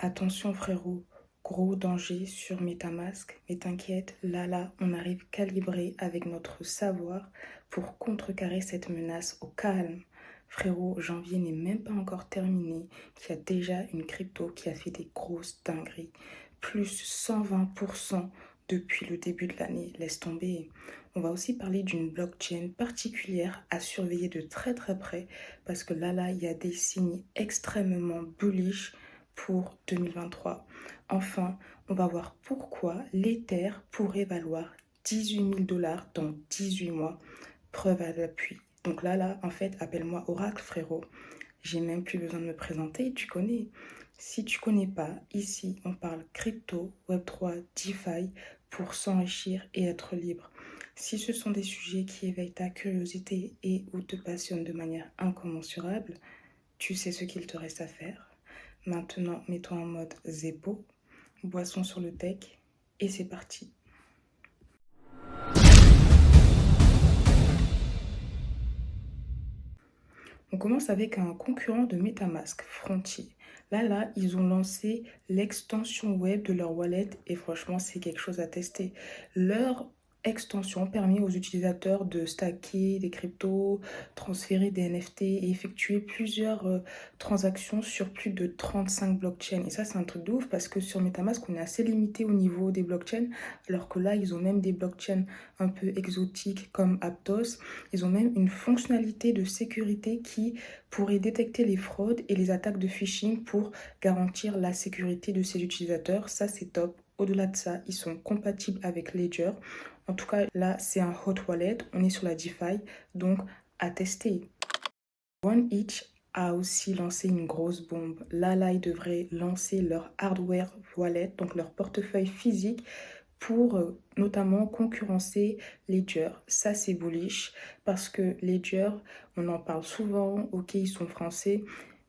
Attention frérot, gros danger sur MetaMask, mais t'inquiète, là, on arrive calibré avec notre savoir pour contrecarrer cette menace au calme. Frérot, janvier n'est même pas encore terminé, qu'il y a déjà une crypto qui a fait des grosses dingueries. Plus 120% depuis le début de l'année, laisse tomber. On va aussi parler d'une blockchain particulière à surveiller de très près parce que là, il y a des signes extrêmement bullish pour 2023. Enfin, on va voir pourquoi l'Ether pourrait valoir 18 000 $ dans 18 mois. Preuve à l'appui. Donc en fait, appelle-moi Oracle, frérot. J'ai même plus besoin de me présenter, tu connais. Si tu connais pas, ici, on parle crypto, Web3, DeFi pour s'enrichir et être libre. Si ce sont des sujets qui éveillent ta curiosité et ou te passionnent de manière incommensurable, tu sais ce qu'il te reste à faire. Maintenant, mets-toi en mode zépo, boisson sur le tech, et c'est parti. On commence avec un concurrent de MetaMask, Frontier. Ils ont lancé l'extension web de leur wallet et franchement, c'est quelque chose à tester. Leur extension permet aux utilisateurs de stacker des cryptos, transférer des NFT et effectuer plusieurs transactions sur plus de 35 blockchains. Et ça, c'est un truc de ouf parce que sur MetaMask, on est assez limité au niveau des blockchains, alors que là, ils ont même des blockchains un peu exotiques comme Aptos. Ils ont même une fonctionnalité de sécurité qui pourrait détecter les fraudes et les attaques de phishing pour garantir la sécurité de ses utilisateurs. Ça, c'est top. Au-delà de ça, ils sont compatibles avec Ledger. En tout cas, là, c'est un hot wallet. On est sur la DeFi, donc à tester. OneEach a aussi lancé une grosse bombe. Ils devraient lancer leur hardware wallet, donc leur portefeuille physique, pour notamment concurrencer Ledger. Ça, c'est bullish parce que Ledger, on en parle souvent, ok, ils sont français,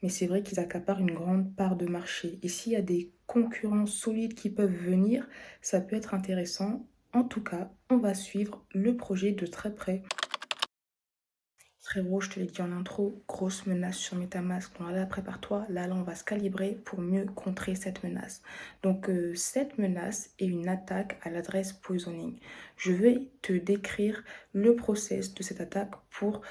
mais c'est vrai qu'ils accaparent une grande part de marché. Et s'il y a des concurrents solides qui peuvent venir, ça peut être intéressant. En tout cas, on va suivre le projet de très près. Frérot, je te l'ai dit en intro, grosse menace sur MetaMask. Donc là, prépare-toi. Là, on va se calibrer pour mieux contrer cette menace. Donc, cette menace est une attaque à l'adresse poisoning. Je vais te décrire le process de cette attaque pour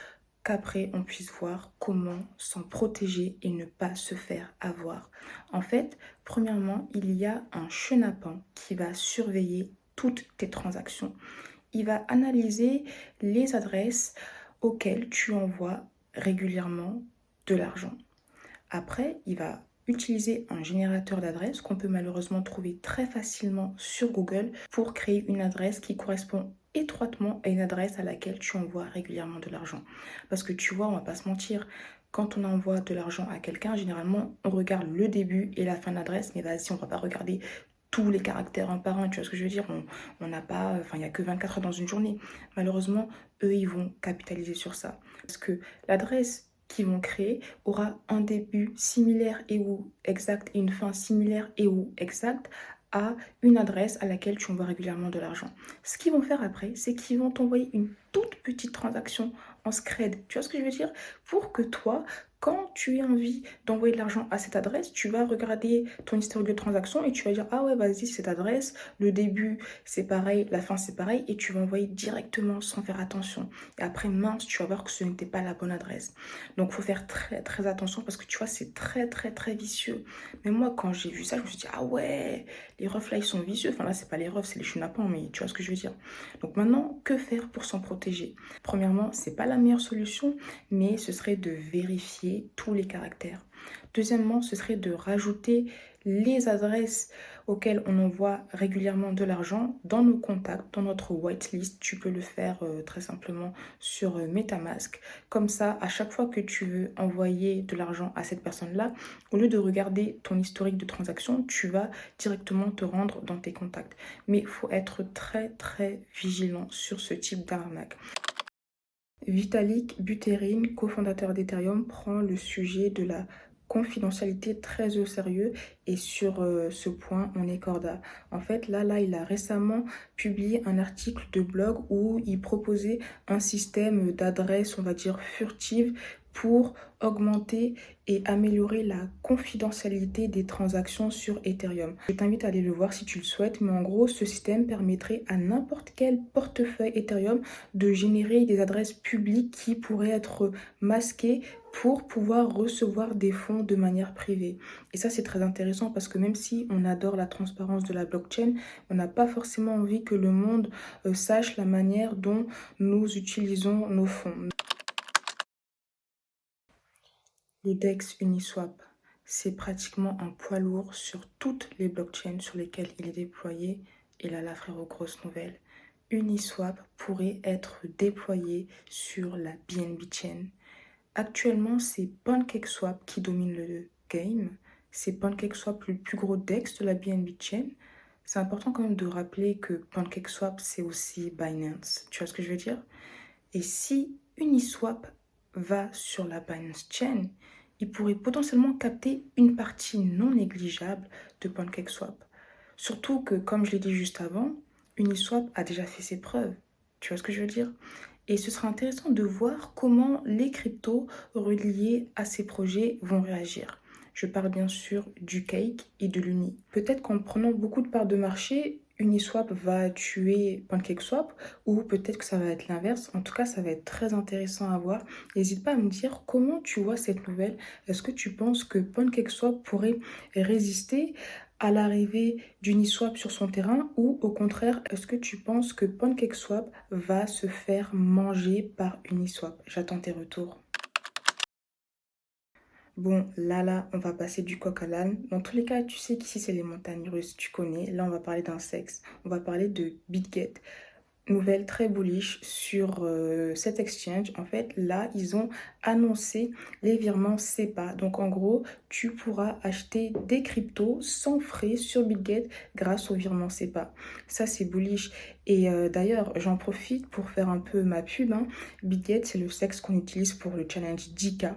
qu'après, on puisse voir comment s'en protéger et ne pas se faire avoir. En fait, premièrement, il y a un chenapan qui va surveiller toutes tes transactions. Il va analyser les adresses auquel tu envoies régulièrement de l'argent. Après, il va utiliser un générateur d'adresses qu'on peut malheureusement trouver très facilement sur Google pour créer une adresse qui correspond étroitement à une adresse à laquelle tu envoies régulièrement de l'argent. Parce que tu vois, on va pas se mentir, quand on envoie de l'argent à quelqu'un, généralement, on regarde le début et la fin de l'adresse, mais vas-y, on va pas regarder tous les caractères un par un, tu vois ce que je veux dire? On n'a pas, il n'y a que 24 heures dans une journée. Malheureusement, eux, ils vont capitaliser sur ça. Parce que l'adresse qu'ils vont créer aura un début similaire et ou exact et une fin similaire et ou exacte à une adresse à laquelle tu envoies régulièrement de l'argent. Ce qu'ils vont faire après, c'est qu'ils vont t'envoyer une toute petite transaction en scred. Tu vois ce que je veux dire? Pour que toi, quand tu as envie d'envoyer de l'argent à cette adresse, tu vas regarder ton historique de transaction et tu vas dire, ah ouais, vas-y, cette adresse, le début c'est pareil, la fin c'est pareil, et tu vas envoyer directement sans faire attention. Et après, mince, tu vas voir que ce n'était pas la bonne adresse. Donc, il faut faire très attention parce que tu vois, c'est très vicieux. Mais moi, quand j'ai vu ça, je me suis dit, ah ouais, les refs là, ils sont vicieux. Enfin là, c'est pas les refs, c'est les chenapans, mais tu vois ce que je veux dire. Donc maintenant, que faire pour s'en protéger? Premièrement, c'est pas la meilleure solution, mais ce serait de vérifier tous les caractères. Deuxièmement, ce serait de rajouter les adresses auxquelles on envoie régulièrement de l'argent dans nos contacts, dans notre whitelist. Tu peux le faire très simplement sur MetaMask. Comme ça, à chaque fois que tu veux envoyer de l'argent à cette personne-là, au lieu de regarder ton historique de transaction, tu vas directement te rendre dans tes contacts. Mais il faut être très vigilant sur ce type d'arnaque. Vitalik Buterin, cofondateur d'Ethereum, prend le sujet de la confidentialité très au sérieux et sur ce point, on est corda. En fait, il a récemment publié un article de blog où il proposait un système d'adresse, on va dire, furtive pour augmenter et améliorer la confidentialité des transactions sur Ethereum. Je t'invite à aller le voir si tu le souhaites, mais en gros, ce système permettrait à n'importe quel portefeuille Ethereum de générer des adresses publiques qui pourraient être masquées pour pouvoir recevoir des fonds de manière privée. Et ça, c'est très intéressant parce que même si on adore la transparence de la blockchain, on n'a pas forcément envie que le monde sache la manière dont nous utilisons nos fonds. Le DEX Uniswap, c'est pratiquement un poids lourd sur toutes les blockchains sur lesquelles il est déployé. Et là, frérot, grosse nouvelle. Uniswap pourrait être déployé sur la BNB Chain. Actuellement, c'est PancakeSwap qui domine le game. C'est PancakeSwap le plus gros DEX de la BNB Chain. C'est important quand même de rappeler que PancakeSwap, c'est aussi Binance. Tu vois ce que je veux dire? Et si Uniswap va sur la Binance Chain, il pourrait potentiellement capter une partie non négligeable de PancakeSwap. Surtout que, comme je l'ai dit juste avant, Uniswap a déjà fait ses preuves. Tu vois ce que je veux dire? Et ce sera intéressant de voir comment les cryptos reliés à ces projets vont réagir. Je parle bien sûr du Cake et de l'Uni. Peut-être qu'en prenant beaucoup de parts de marché, Uniswap va tuer PancakeSwap ou peut-être que ça va être l'inverse. En tout cas, ça va être très intéressant à voir. N'hésite pas à me dire comment tu vois cette nouvelle. Est-ce que tu penses que PancakeSwap pourrait résister à l'arrivée d'Uniswap sur son terrain ou au contraire, est-ce que tu penses que PancakeSwap va se faire manger par Uniswap? J'attends tes retours. Bon, là, on va passer du coq à l'âne. Dans tous les cas, tu sais qu'ici, c'est les montagnes russes, tu connais. Là, on va parler d'un sexe. On va parler de BitGet. Nouvelle très bullish sur cet exchange. En fait, là, ils ont annoncé les virements SEPA. Donc, en gros, tu pourras acheter des cryptos sans frais sur BitGet grâce au virement SEPA. Ça, c'est bullish. Et d'ailleurs, j'en profite pour faire un peu ma pub, hein. BitGet, c'est le sexe qu'on utilise pour le challenge 10K.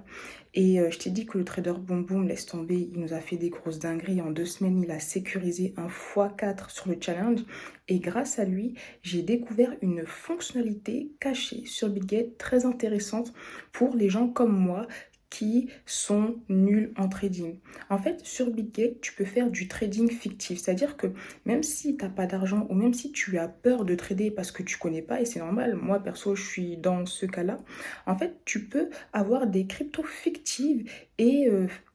Et je t'ai dit que le trader Boom Boom, laisse tomber, il nous a fait des grosses dingueries. En 2 semaines, il a sécurisé un x4 sur le challenge. Et grâce à lui, j'ai découvert une fonctionnalité cachée sur BitGet très intéressante pour les gens comme moi qui sont nuls en trading. En fait, sur BitGet, tu peux faire du trading fictif. C'est-à-dire que même si tu n'as pas d'argent ou même si tu as peur de trader parce que tu connais pas, et c'est normal, moi perso, je suis dans ce cas-là, en fait, tu peux avoir des cryptos fictives et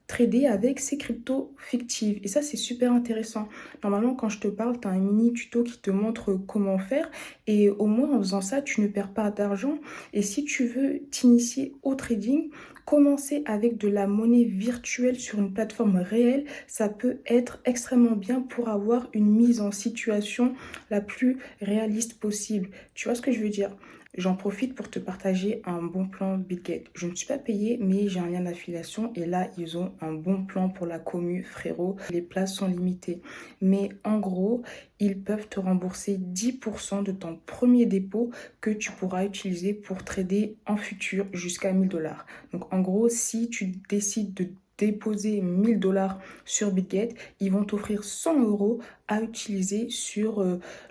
trader avec ces cryptos fictives. Et ça, c'est super intéressant. Normalement, quand je te parle, tu as un mini tuto qui te montre comment faire. Et au moins, en faisant ça, tu ne perds pas d'argent. Et si tu veux t'initier au trading, commencer avec de la monnaie virtuelle sur une plateforme réelle, ça peut être extrêmement bien pour avoir une mise en situation la plus réaliste possible. Tu vois ce que je veux dire? J'en profite pour te partager un bon plan BitGet. Je ne suis pas payée, mais j'ai un lien d'affiliation et là, ils ont un bon plan pour la commu, frérot. Les places sont limitées. Mais en gros, ils peuvent te rembourser 10% de ton premier dépôt que tu pourras utiliser pour trader en futur jusqu'à 1000 $. Donc en gros, si tu décides de déposer 1000 $ sur BitGet, ils vont t'offrir 100 € à utiliser sur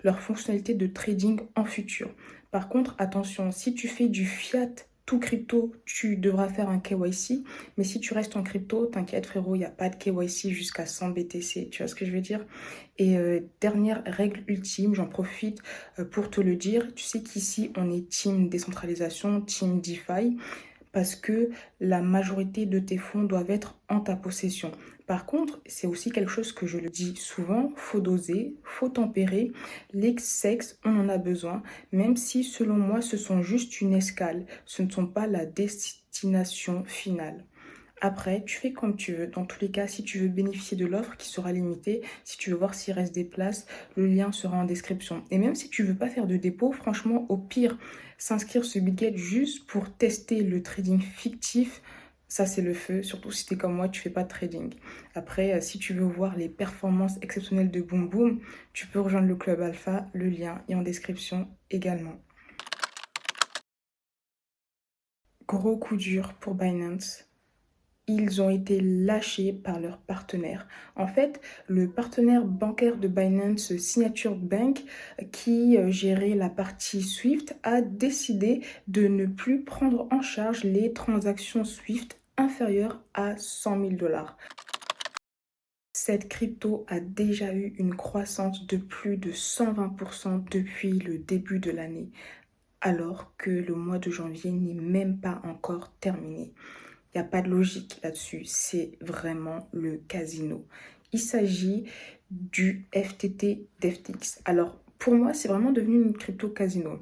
leur fonctionnalité de trading en futur. Par contre, attention, si tu fais du fiat tout crypto, tu devras faire un KYC. Mais si tu restes en crypto, t'inquiète frérot, il n'y a pas de KYC jusqu'à 100 BTC. Tu vois ce que je veux dire? Et dernière règle ultime, j'en profite pour te le dire. Tu sais qu'ici, on est team décentralisation, team DeFi parce que la majorité de tes fonds doivent être en ta possession. Par contre, c'est aussi quelque chose que je le dis souvent, faut doser, faut tempérer. Les sexes, on en a besoin, même si selon moi, ce sont juste une escale. Ce ne sont pas la destination finale. Après, tu fais comme tu veux. Dans tous les cas, si tu veux bénéficier de l'offre qui sera limitée, si tu veux voir s'il reste des places, le lien sera en description. Et même si tu veux pas faire de dépôt, franchement, au pire, s'inscrire sur BitGet juste pour tester le trading fictif, ça c'est le feu. Surtout si tu es comme moi, tu fais pas de trading. Après, si tu veux voir les performances exceptionnelles de Boom Boom, tu peux rejoindre le club Alpha. Le lien est en description également. Gros coup dur pour Binance. ils ont été lâchés par leur partenaire. En fait, le partenaire bancaire de Binance, Signature Bank, qui gérait la partie Swift, a décidé de ne plus prendre en charge les transactions Swift inférieures à 100 000 dollars. Cette crypto a déjà eu une croissance de plus de 120% depuis le début de l'année, alors que le mois de janvier n'est même pas encore terminé. Il n'y a pas de logique là-dessus, c'est vraiment le casino. Il s'agit du FTT d'FTX. Alors, pour moi, c'est vraiment devenu une crypto casino.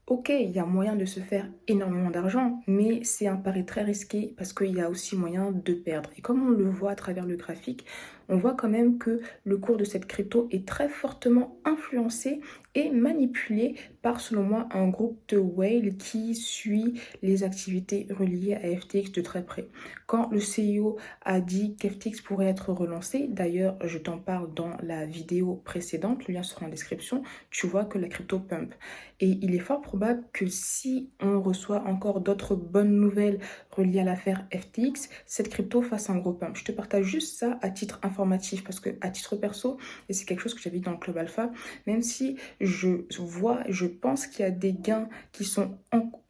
Ok, il y a moyen de se faire énormément d'argent, mais c'est un pari très risqué parce qu'il y a aussi moyen de perdre. Et comme on le voit à travers le graphique, on voit quand même que le cours de cette crypto est très fortement influencé et manipulé par, selon moi, un groupe de whales qui suit les activités reliées à FTX de très près. Quand le CEO a dit qu'FTX pourrait être relancé, d'ailleurs, je t'en parle dans la vidéo précédente, le lien sera en description, tu vois que la crypto pump. Et il est fort probable que si on reçoit encore d'autres bonnes nouvelles reliées à l'affaire FTX, cette crypto fasse un gros pump. Je te partage juste ça à titre informatif parce que à titre perso, et c'est quelque chose que j'avais dit dans le Club Alpha, même si je pense qu'il y a des gains qui sont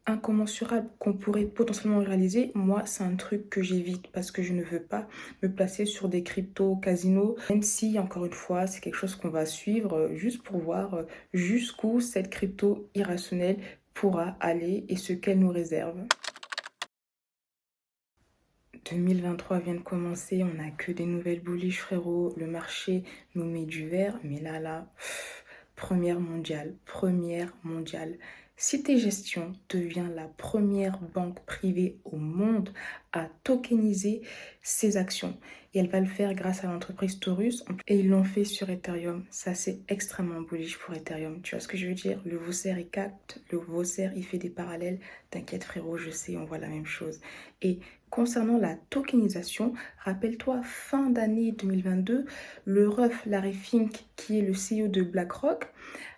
incommensurables qu'on pourrait potentiellement réaliser, moi c'est un truc que j'évite parce que je ne veux pas me placer sur des cryptos casinos, même si encore une fois c'est quelque chose qu'on va suivre juste pour voir jusqu'où cette crypto irrationnelle pourra aller et ce qu'elle nous réserve. 2023 vient de commencer, on n'a que des nouvelles bullish frérot, le marché nous met du vert, mais première mondiale, première mondiale. Cité Gestion devient la première banque privée au monde à tokeniser ses actions. Et elle va le faire grâce à l'entreprise Taurus. Et ils l'ont fait sur Ethereum. Ça, c'est extrêmement bullish pour Ethereum. Tu vois ce que je veux dire? Le Vaucer, il capte. Le Vaucer, il fait des parallèles. T'inquiète frérot, je sais, on voit la même chose. Et concernant la tokenisation, rappelle-toi, fin d'année 2022, le ref Larry Fink, qui est le CEO de BlackRock,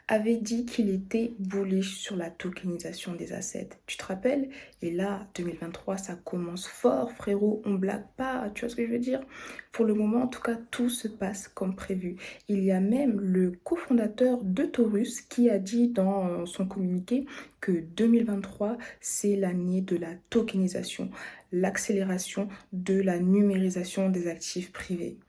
avait dit qu'il était bullish sur la tokenisation des assets. Tu te rappelles? Et là, 2023, ça commence fort, frérot, on blague pas, tu vois ce que je veux dire? Pour le moment, en tout cas, tout se passe comme prévu. Il y a même le cofondateur de Taurus qui a dit dans son communiqué que 2023, c'est l'année de la tokenisation, l'accélération de la numérisation des actifs privés.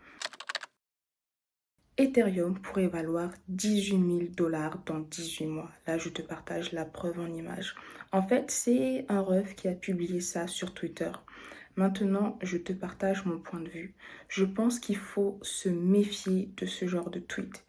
Ethereum pourrait valoir 18 000 dollars dans 18 mois. Là, je te partage la preuve en image. En fait, c'est un ref qui a publié ça sur Twitter. Maintenant, je te partage mon point de vue. Je pense qu'il faut se méfier de ce genre de tweet.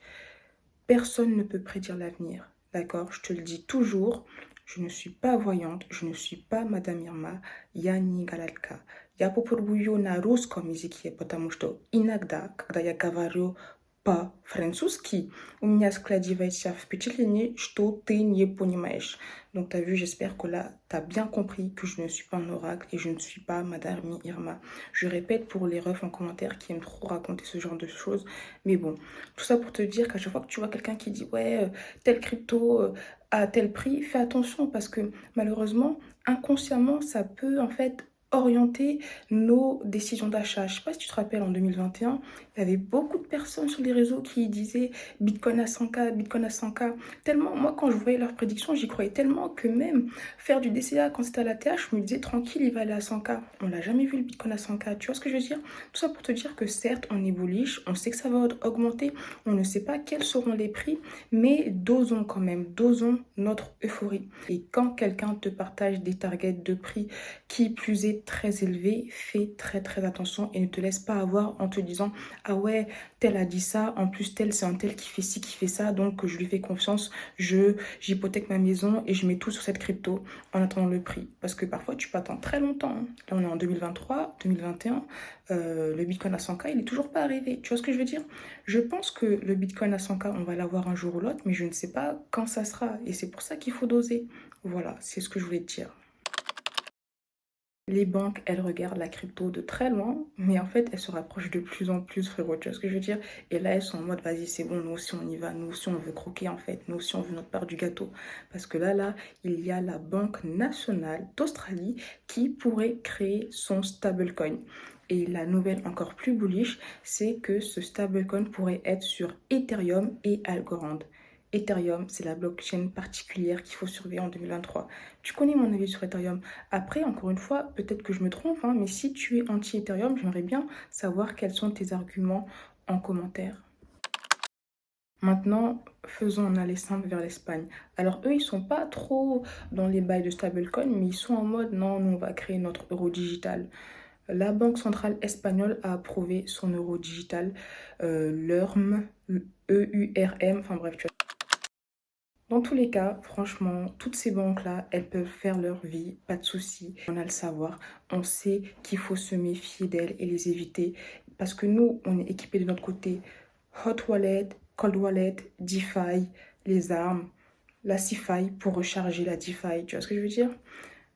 Personne ne peut prédire l'avenir. D'accord? Je te le dis toujours. Je ne suis pas voyante, je ne suis pas Madame Irma, я не гадалка. Я попробую на русском языке, потому что иногда, когда я говорю по-французски, у меня складывается впечатление, что ты не понимаешь. Donc, tu as vu, j'espère que là, tu as bien compris que je ne suis pas un oracle et je ne suis pas Madame Irma. Je répète pour les refs en commentaire qui aiment trop raconter ce genre de choses. Mais bon, tout ça pour te dire qu'à chaque fois que tu vois quelqu'un qui dit ouais, telle crypto à tel prix, fais attention parce que malheureusement, inconsciemment, ça peut en fait orienter nos décisions d'achat. Je sais pas si tu te rappelles, en 2021, il y avait beaucoup de personnes sur les réseaux qui disaient Bitcoin à 100K, Bitcoin à 100K. Tellement, moi, quand je voyais leurs prédictions, j'y croyais tellement que même faire du DCA quand c'était à la TH, je me disais tranquille, il va aller à 100K. On l'a jamais vu le Bitcoin à 100K. Tu vois ce que je veux dire? Tout ça pour te dire que certes, on est bullish, on sait que ça va augmenter, on ne sait pas quels seront les prix, mais dosons quand même, dosons notre euphorie. Et quand quelqu'un te partage des targets de prix qui plus est très élevés, fais très très attention et ne te laisse pas avoir en te disant ah ouais, tel a dit ça, en plus tel c'est un tel qui fait ci, qui fait ça, donc je lui fais confiance, j'hypothèque ma maison et je mets tout sur cette crypto en attendant le prix. Parce que parfois tu peux attendre très longtemps, hein. Là on est en 2023, 2021, le Bitcoin à 100K il est toujours pas arrivé. Tu vois ce que je veux dire? Je pense que le Bitcoin à 100K on va l'avoir un jour ou l'autre, mais je ne sais pas quand ça sera et c'est pour ça qu'il faut doser. Voilà, c'est ce que je voulais te dire. Les banques, elles regardent la crypto de très loin, mais en fait, elles se rapprochent de plus en plus, frérot. Tu vois ce que je veux dire? Et là, elles sont en mode, vas-y, c'est bon, nous aussi, on y va. Nous aussi, on veut croquer, en fait. Nous aussi, on veut notre part du gâteau. Parce que là, il y a la Banque nationale d'Australie qui pourrait créer son stablecoin. Et la nouvelle encore plus bullish, c'est que ce stablecoin pourrait être sur Ethereum et Algorand. Ethereum, c'est la blockchain particulière qu'il faut surveiller en 2023. Tu connais mon avis sur Ethereum. Après, encore une fois, peut-être que je me trompe, hein, mais si tu es anti-Ethereum, j'aimerais bien savoir quels sont tes arguments en commentaire. Maintenant, faisons un aller simple vers l'Espagne. Alors eux, ils sont pas trop dans les bails de stablecoin, mais ils sont en mode, non, nous, on va créer notre euro digital. La Banque centrale espagnole a approuvé son euro digital, l'EURM, EURM, enfin bref, tu vois. Dans tous les cas, franchement, toutes ces banques-là, elles peuvent faire leur vie, pas de souci. On a le savoir, on sait qu'il faut se méfier d'elles et les éviter. Parce que nous, on est équipés de notre côté Hot Wallet, Cold Wallet, DeFi, les armes, la CeFi pour recharger la DeFi. Tu vois ce que je veux dire?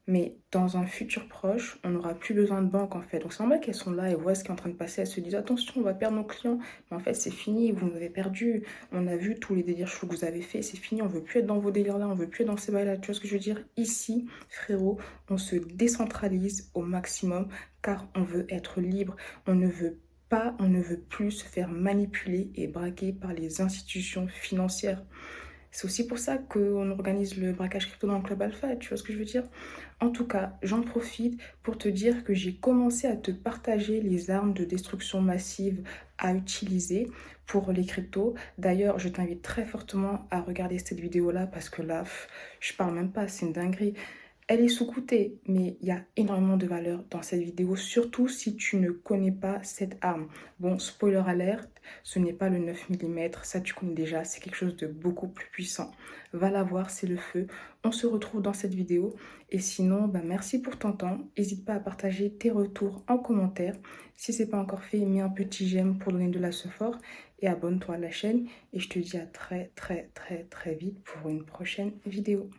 Mais dans un futur proche, on n'aura plus besoin de banque en fait. Donc c'est normal qu'elles sont là et voient ce qui est en train de passer. Elles se disent attention, on va perdre nos clients. Mais en fait, c'est fini, vous nous avez perdu. On a vu tous les délires chelous que vous avez fait. C'est fini, on veut plus être dans vos délires là, on veut plus être dans ces bails là. Tu vois ce que je veux dire? Ici, frérot, on se décentralise au maximum car on veut être libre. On ne veut plus se faire manipuler et braquer par les institutions financières. C'est aussi pour ça qu'on organise le braquage crypto dans le Club Alpha, tu vois ce que je veux dire? En tout cas, j'en profite pour te dire que j'ai commencé à te partager les armes de destruction massive à utiliser pour les cryptos. D'ailleurs, je t'invite très fortement à regarder cette vidéo-là parce que là, je parle même pas, c'est une dinguerie. Elle est sous-cotée, mais il y a énormément de valeur dans cette vidéo, surtout si tu ne connais pas cette arme. Bon, spoiler alert, ce n'est pas le 9 mm, ça tu connais déjà, c'est quelque chose de beaucoup plus puissant. Va la voir, c'est le feu. On se retrouve dans cette vidéo. Et sinon, bah, merci pour ton temps. N'hésite pas à partager tes retours en commentaire. Si ce n'est pas encore fait, mets un petit j'aime pour donner de la force et abonne-toi à la chaîne. Et je te dis à très très très très vite pour une prochaine vidéo.